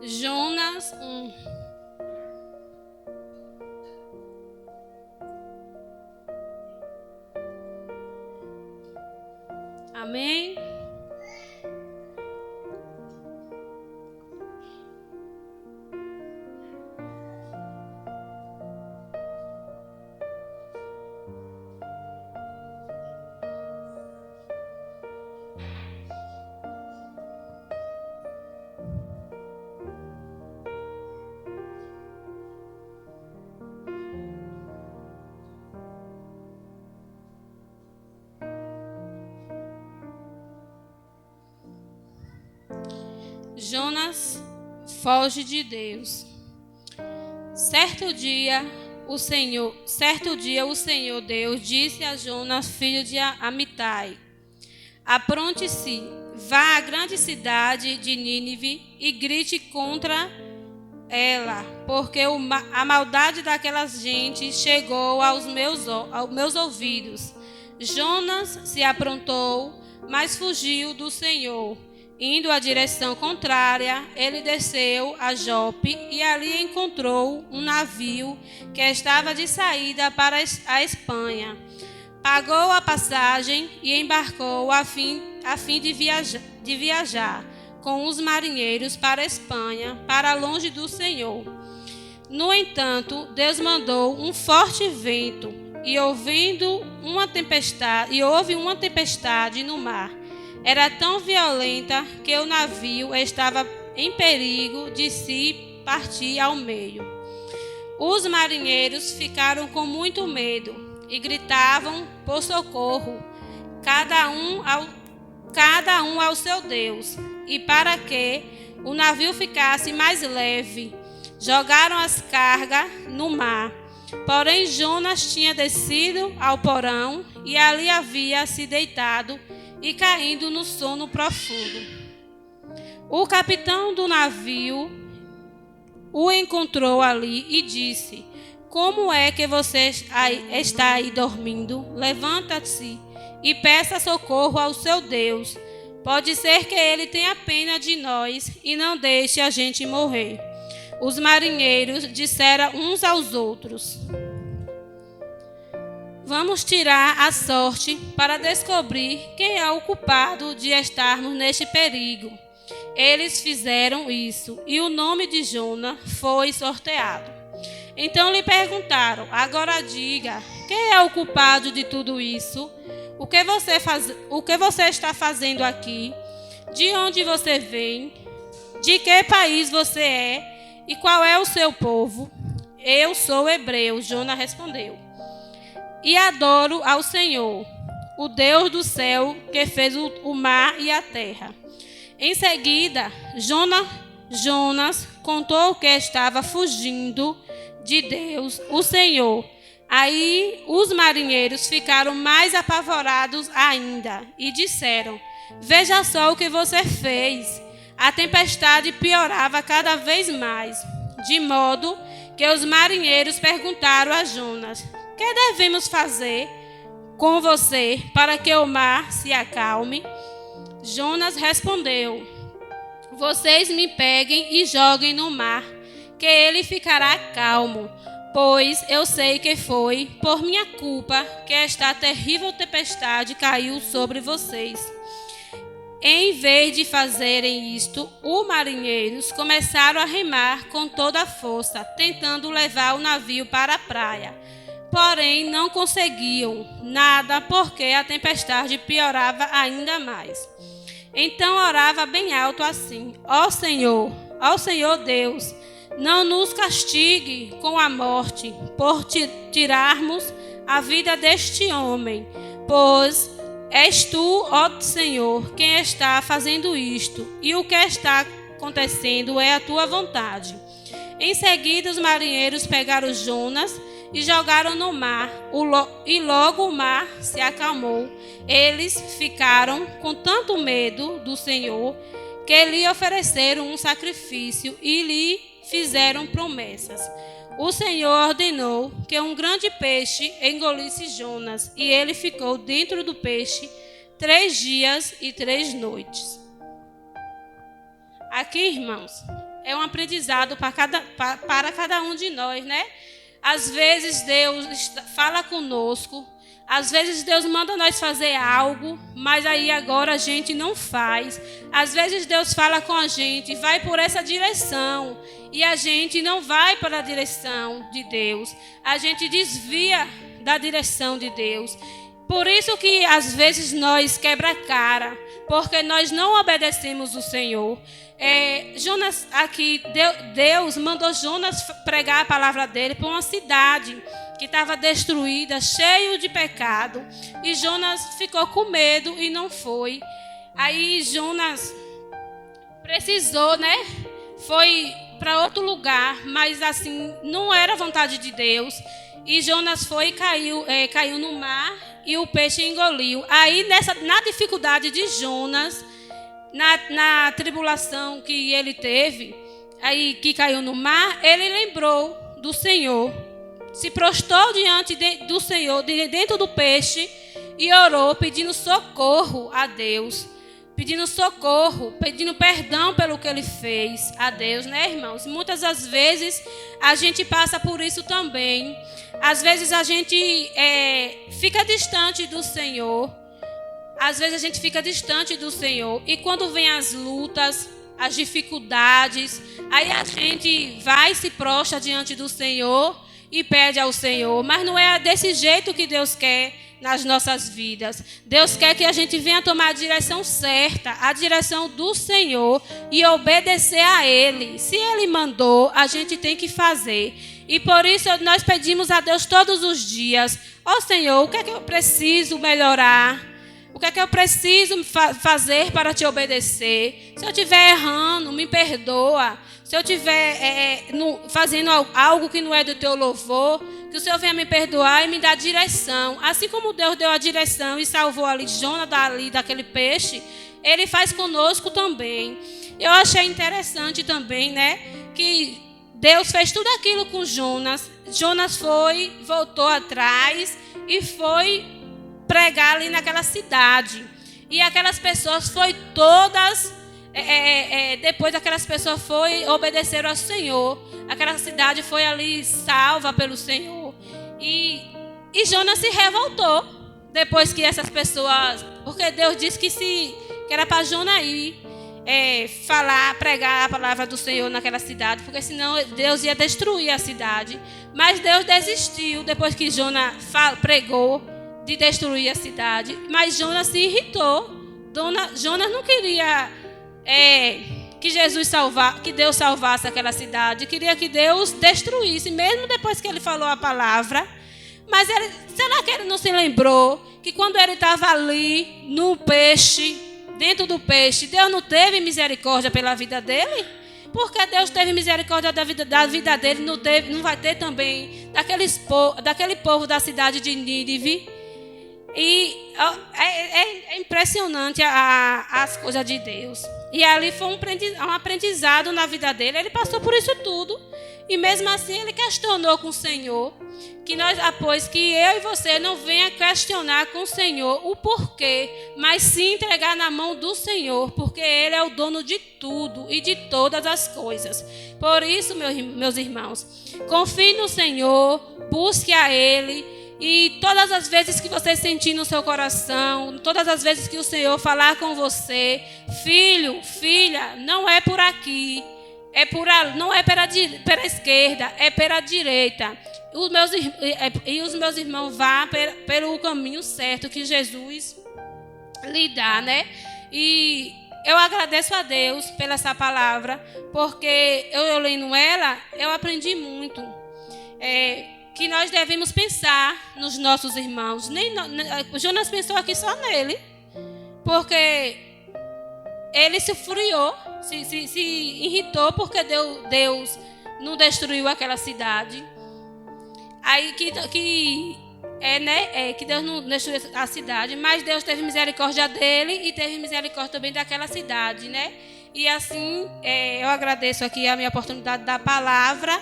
Jonas 1. Amém? Jonas foge de Deus. Certo dia o Senhor Deus disse a Jonas, filho de Amitai: apronte-se, vá à grande cidade de Nínive e grite contra ela, porque a maldade daquelas gentes chegou aos meus ouvidos. Jonas se aprontou, mas fugiu do Senhor. Indo à direção contrária, ele desceu a Jope e ali encontrou um navio que estava de saída para a Espanha. Pagou a passagem e embarcou a fim de viajar com os marinheiros para a Espanha, para longe do Senhor. No entanto, Deus mandou um forte vento e houve uma tempestade no mar. Era tão violenta que o navio estava em perigo de se partir ao meio. Os marinheiros ficaram com muito medo e gritavam por socorro, cada um ao seu Deus. E para que o navio ficasse mais leve, jogaram as cargas no mar. Porém, Jonas tinha descido ao porão e ali havia se deitado e caindo no sono profundo. O capitão do navio o encontrou ali e disse: como é que você está aí dormindo? Levanta-se e peça socorro ao seu Deus. Pode ser que ele tenha pena de nós e não deixe a gente morrer. Os marinheiros disseram uns aos outros: vamos tirar a sorte para descobrir quem é o culpado de estarmos neste perigo. Eles fizeram isso e o nome de Jonas foi sorteado. Então lhe perguntaram: agora diga, quem é o culpado de tudo isso? O que você está fazendo aqui? De onde você vem? De que país você é? E qual é o seu povo? Eu sou hebreu, Jonas respondeu. E adoro ao Senhor, o Deus do céu, que fez o mar e a terra. Em seguida, Jonas contou que estava fugindo de Deus, o Senhor. Aí os marinheiros ficaram mais apavorados ainda e disseram: veja só o que você fez. A tempestade piorava cada vez mais, de modo que os marinheiros perguntaram a Jonas: que devemos fazer com você para que o mar se acalme? Jonas respondeu: vocês me peguem e joguem no mar, que ele ficará calmo, pois eu sei que foi por minha culpa que esta terrível tempestade caiu sobre vocês. Em vez de fazerem isto, os marinheiros começaram a remar com toda a força, tentando levar o navio para a praia. Porém, não conseguiam nada porque a tempestade piorava ainda mais. Então orava bem alto assim: ó Senhor Deus, não nos castigue com a morte por tirarmos a vida deste homem, pois és tu, ó Senhor, quem está fazendo isto, e o que está acontecendo é a tua vontade. Em seguida, os marinheiros pegaram Jonas e jogaram no mar, e logo o mar se acalmou. Eles ficaram com tanto medo do Senhor que lhe ofereceram um sacrifício e lhe fizeram promessas. O Senhor ordenou que um grande peixe engolisse Jonas, e ele ficou dentro do peixe 3 dias e 3 noites. Aqui, irmãos, é um aprendizado para cada um de nós, né? Às vezes Deus fala conosco, às vezes Deus manda nós fazer algo, mas aí agora a gente não faz. Às vezes Deus fala com a gente, vai por essa direção, e a gente não vai para a direção de Deus. A gente desvia da direção de Deus. Por isso que às vezes nós quebra a cara, porque nós não obedecemos o Senhor. Jonas aqui, Deus mandou Jonas pregar a palavra dele para uma cidade que estava destruída, cheio de pecado. E Jonas ficou com medo e não foi. Aí Jonas precisou, né? Foi para outro lugar, mas assim, não era vontade de Deus. E Jonas foi e caiu no mar e o peixe engoliu. Aí na dificuldade de Jonas, na tribulação que ele teve, aí que caiu no mar, ele lembrou do Senhor. Se prostrou diante do Senhor, dentro do peixe, e orou, pedindo socorro a Deus. Pedindo socorro, pedindo perdão pelo que ele fez a Deus, né, irmãos? Muitas das vezes a gente passa por isso também. Às vezes a gente fica distante do Senhor. Às vezes a gente fica distante do Senhor. E quando vem as lutas, as dificuldades, aí a gente vai e se prostra diante do Senhor e pede ao Senhor. Mas não é desse jeito que Deus quer nas nossas vidas. Deus quer que a gente venha tomar a direção certa, a direção do Senhor, e obedecer a Ele. Se Ele mandou, a gente tem que fazer. E por isso nós pedimos a Deus todos os dias: ó Senhor, o que é que eu preciso melhorar? O que é que eu preciso fazer para te obedecer? Se eu estiver errando, me perdoa. Se eu estiver fazendo algo que não é do teu louvor, que o Senhor venha me perdoar e me dar direção. Assim como Deus deu a direção e salvou ali Jonas daquele peixe, Ele faz conosco também. Eu achei interessante também, né, que Deus fez tudo aquilo com Jonas. Jonas voltou atrás e foi pregar ali naquela cidade. E aquelas pessoas depois aquelas pessoas obedeceram ao Senhor. Aquela cidade foi ali salva pelo Senhor. E Jonas se revoltou depois que essas pessoas, porque Deus disse que era para Jonas ir pregar a palavra do Senhor naquela cidade, porque senão Deus ia destruir a cidade. Mas Deus desistiu depois que Jonas pregou de destruir a cidade. Mas Jonas se irritou. Jonas não queria que Deus salvasse aquela cidade. Queria que Deus destruísse, mesmo depois que ele falou a palavra. Mas será que ele não se lembrou que quando ele estava ali no peixe, dentro do peixe, Deus não teve misericórdia pela vida dele? Porque Deus teve misericórdia da vida dele, não vai ter também daquele povo da cidade de Nínive. E é impressionante as coisas de Deus. E ali foi um aprendizado na vida dele. Ele passou por isso tudo. E mesmo assim ele questionou com o Senhor. Que eu e você não venha questionar com o Senhor o porquê, mas sim entregar na mão do Senhor, porque Ele é o dono de tudo e de todas as coisas. Por isso, meus irmãos, confie no Senhor, busque a Ele. E todas as vezes que você sentir no seu coração, todas as vezes que o Senhor falar com você, filho, filha, não é por aqui, não é pela esquerda, é pela direita. Os meus irmãos vão pelo caminho certo que Jesus lhe dá, né? E eu agradeço a Deus pela essa palavra, porque eu lendo ela, eu aprendi muito. Que nós devemos pensar nos nossos irmãos. Jonas pensou aqui só nele, porque ele se furiou, se irritou porque Deus não destruiu aquela cidade. Aí que Deus não destruiu a cidade, mas Deus teve misericórdia dele e teve misericórdia também daquela cidade, né? E assim, eu agradeço aqui a minha oportunidade da palavra.